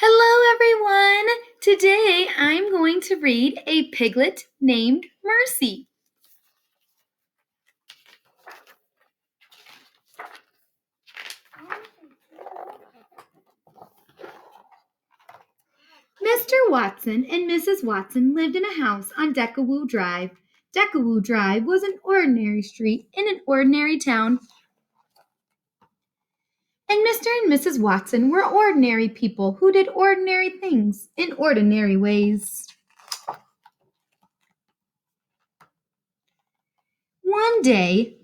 Hello, everyone! Today I'm going to read a piglet named Mercy. Mr. Watson and Mrs. Watson lived in a house on Deckawoo Drive. Deckawoo Drive was an ordinary street in an ordinary town. And Mr. and Mrs. Watson were ordinary people who did ordinary things in ordinary ways. One day,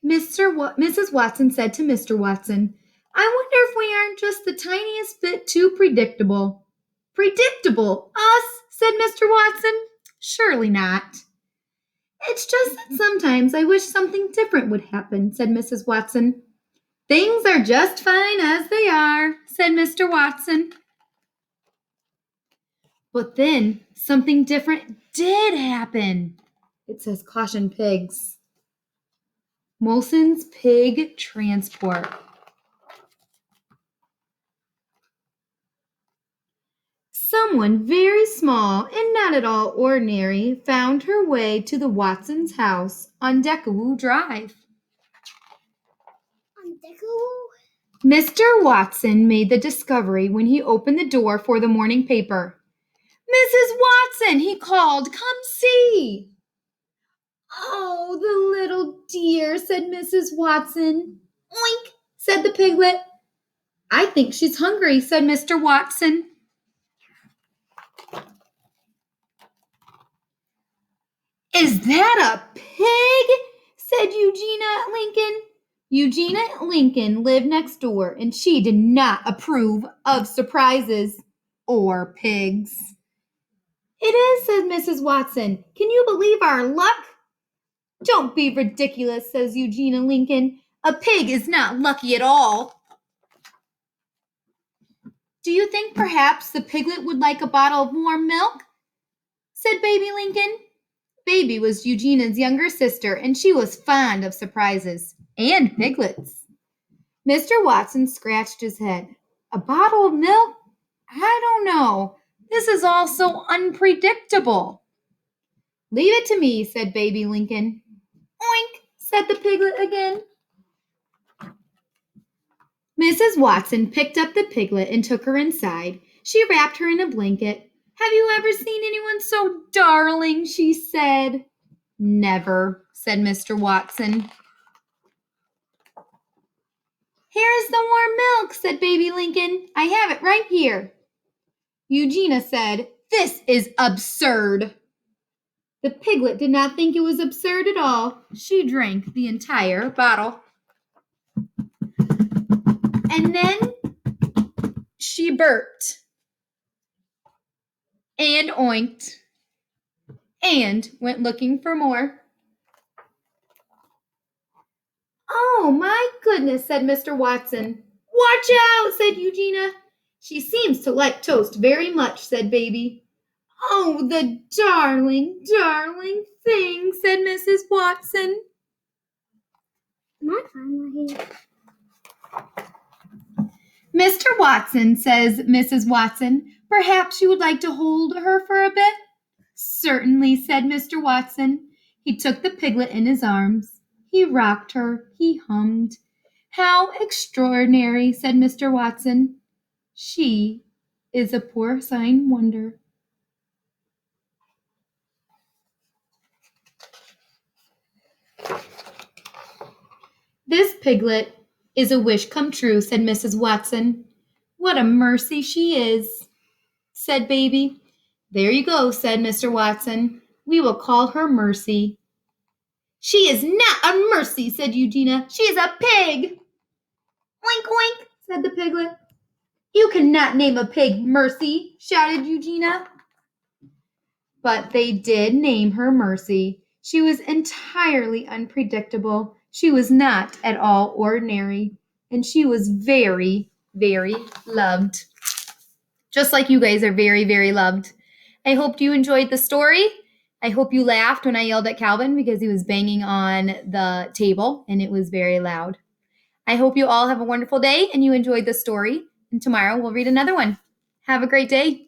Mrs. Watson said to Mr. Watson, "I wonder if we aren't just the tiniest bit too predictable." "Predictable? Us?" said Mr. Watson. "Surely not." "It's just that sometimes I wish something different would happen," said Mrs. Watson. "Things are just fine as they are," said Mr. Watson. But then something different did happen. It says caution pigs. Molson's Pig Transport. Someone very small and not at all ordinary found her way to the Watsons' house on Deckawoo Drive. On Deckawoo? Mr. Watson made the discovery when he opened the door for the morning paper. "Mrs. Watson," he called, "come see." "Oh, the little dear," said Mrs. Watson. "Oink," said the piglet. "I think she's hungry," said Mr. Watson. "Is that a pig?" said Eugenia Lincoln. Eugenia Lincoln lived next door, and she did not approve of surprises or pigs. "It is," said Mrs. Watson. "Can you believe our luck?" "Don't be ridiculous," says Eugenia Lincoln. "A pig is not lucky at all." "Do you think perhaps the piglet would like a bottle of warm milk?" said Baby Lincoln. Baby was Eugenia's younger sister, and she was fond of surprises and piglets. Mr. Watson scratched his head. "A bottle of milk? I don't know. This is all so unpredictable." "Leave it to me," said Baby Lincoln. "Oink," said the piglet again. Mrs. Watson picked up the piglet and took her inside. She wrapped her in a blanket. "Have you ever seen anyone so darling?" she said. "Never," said Mr. Watson. "Here's the warm milk," said Baby Lincoln. "I have it right here." Eugenia said, "This is absurd." The piglet did not think it was absurd at all. She drank the entire bottle. And then she burped and oinked and went looking for more. "Oh, my goodness," said Mr. Watson. "Watch out," said Eugenia. "She seems to like toast very much," said Baby. "Oh, the darling, darling thing," said Mrs. Watson. My phone right here. "Mr. Watson," says Mrs. Watson, "perhaps you would like to hold her for a bit?" "Certainly," said Mr. Watson. He took the piglet in his arms. He rocked her. He hummed. "How extraordinary," said Mr. Watson. "She is a porcine wonder." "This piglet is a wish come true," said Mrs. Watson. "What a mercy she is," said Baby. "There you go," said Mr. Watson. "We will call her Mercy." "She is not a mercy," said Eugenia. "She is a pig." "Oink, oink," said the piglet. "You cannot name a pig Mercy," shouted Eugenia. But they did name her Mercy. She was entirely unpredictable. She was not at all ordinary. And she was very, very loved. Just like you guys are very, very loved. I hope you enjoyed the story. I hope you laughed when I yelled at Calvin because he was banging on the table and it was very loud. I hope you all have a wonderful day and you enjoyed the story. And tomorrow we'll read another one. Have a great day.